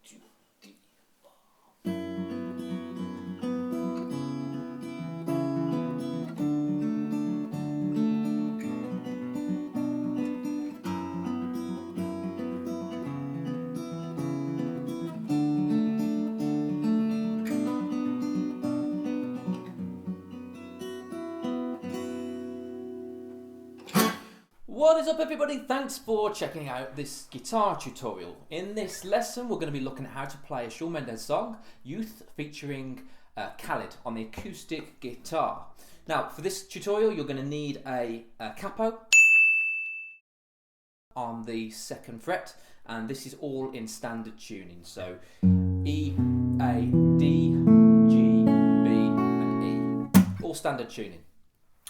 2, 3, 4. What is up, everybody? Thanks for checking out this guitar tutorial. In this lesson we're going to be looking at how to play a Shawn Mendes song, Youth, featuring Khalid on the acoustic guitar. Now for this tutorial you're going to need a capo on the 2nd fret, and this is all in standard tuning, so E, A, D, G, B and E, all standard tuning.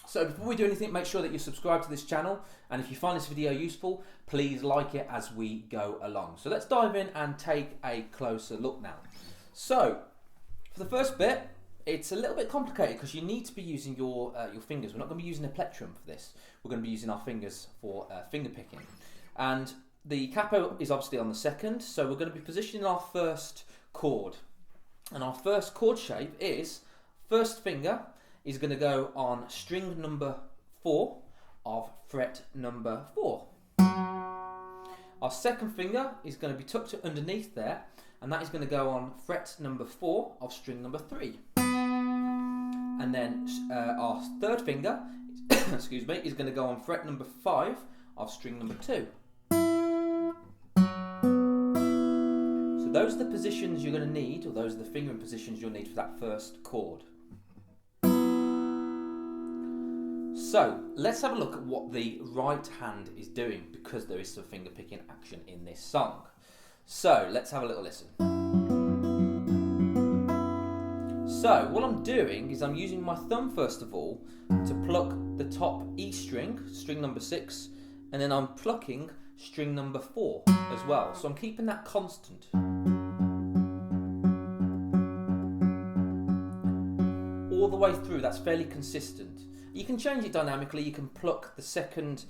So before we do anything, make sure that you're subscribed to this channel, and if you find this video useful, please like it as we go along. So let's dive in and take a closer look now. So for the first bit, it's a little bit complicated because you need to be using your fingers. We're not going to be using a plectrum for this. We're going to be using our fingers for finger picking. And the capo is obviously on the 2nd, so we're going to be positioning our first chord. And our first chord shape is, first finger is going to go on string number 4 of fret number 4. Our second finger is going to be tucked underneath there, and that is going to go on fret number 4 of string number 3. And then our third finger excuse me, is going to go on fret number 5 of string number 2. So those are the positions you're going to need, or those are the fingering positions you'll need for that first chord. So let's have a look at what the right hand is doing, because there is some finger picking action in this song. So let's have a little listen. So what I'm doing is I'm using my thumb first of all to pluck the top E string, string number 6, and then I'm plucking string number 4 as well. So I'm keeping that constant. All the way through, that's fairly consistent. You can change it dynamically. You can pluck the second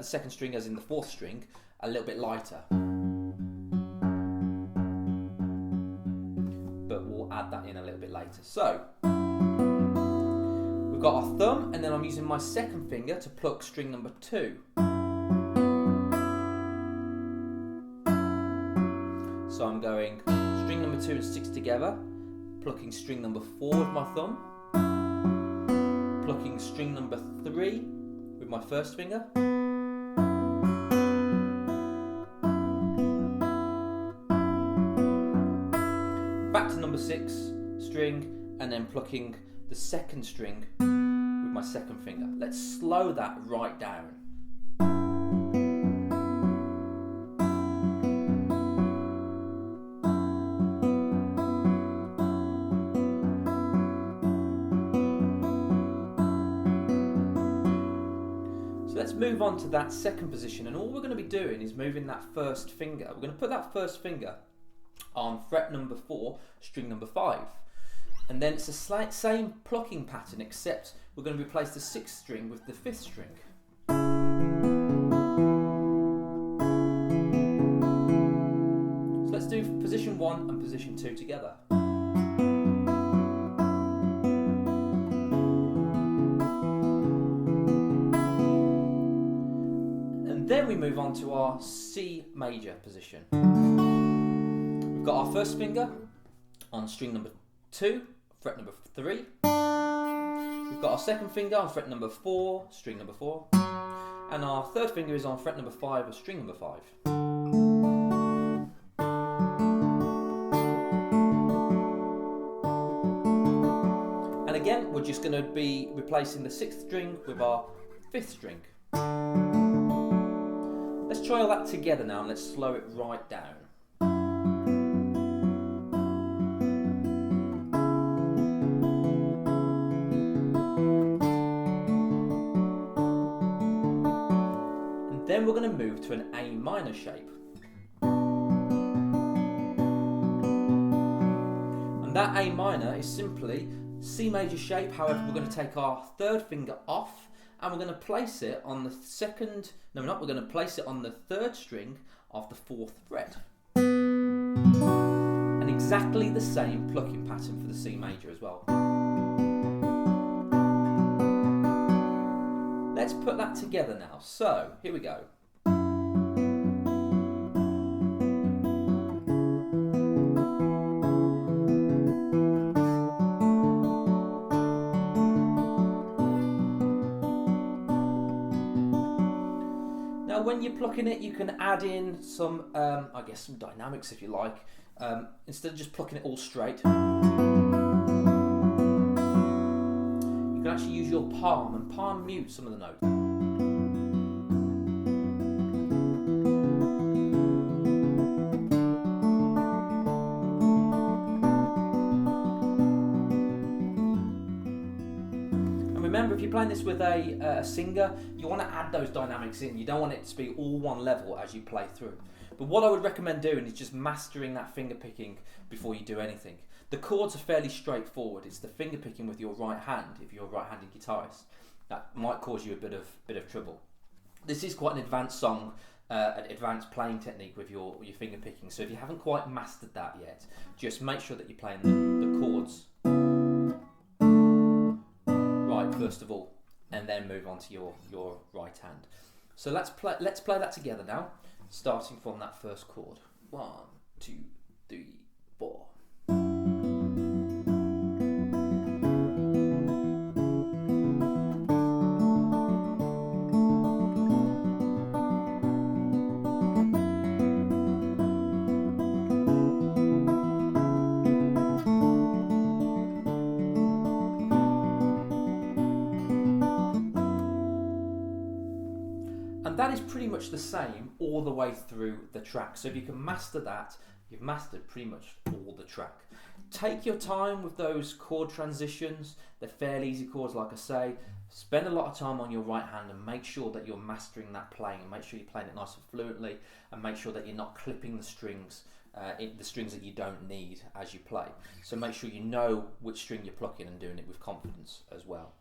string, as in the 4th string, a little bit lighter. But we'll add that in a little bit later. So we've got our thumb, and then I'm using my 2nd finger to pluck string number 2. So I'm going string number 2 and 6 together, plucking string number 4 with my thumb, plucking string number 3 with my first finger, back to number 6 string, and then plucking the 2nd string with my 2nd finger. Let's slow that right down. Let's move on to that 2nd position, and all we're going to be doing is moving that first finger. We're going to put that first finger on fret number 4, string number 5, and then it's the same plucking pattern, except we're going to replace the 6th string with the 5th string. So let's do position 1 and position 2 together. Then we move on to our C major position. We've got our first finger on string number 2, fret number 3. We've got our 2nd finger on fret number 4, string number 4. And our 3rd finger is on fret number 5 of string number 5. And again, we're just going to be replacing the 6th string with our 5th string. Let's try all that together now, and let's slow it right down. And then we're going to move to an A minor shape. And that A minor is simply C major shape, however we're going to take our 3rd finger off, and we're going to place it on the we're going to place it on the 3rd string of the 4th fret. exactly the same plucking pattern for the C major as well. Let's put that together now. So, here we go. Now, when you're plucking it, you can add in some, I guess, some dynamics if you like. Instead of just plucking it all straight, you can actually use your palm and palm mute some of the notes. Remember, if you're playing this with a singer, you want to add those dynamics in. You don't want it to be all one level as you play through. But what I would recommend doing is just mastering that finger picking before you do anything. The chords are fairly straightforward. It's the finger picking with your right hand, if you're a right-handed guitarist, that might cause you a bit of trouble. This is quite an advanced song, an advanced playing technique with your finger picking. So if you haven't quite mastered that yet, just make sure that you're playing the chords right first of all, and then move on to your right hand. So let's play that together now, starting from that first chord. 1, 2, 3, 4. And that is pretty much the same all the way through the track. So if you can master that, you've mastered pretty much all the track. Take your time with those chord transitions. They're fairly easy chords, like I say. Spend a lot of time on your right hand and make sure that you're mastering that playing, and make sure you're playing it nice and fluently, and make sure that you're not clipping the strings, the strings that you don't need as you play. So make sure you know which string you're plucking and doing it with confidence as well.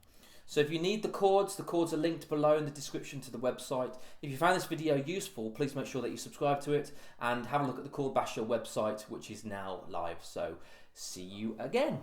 So if you need the chords are linked below in the description to the website. If you found this video useful, please make sure that you subscribe to it and have a look at the Chord Basher website, which is now live. So see you again.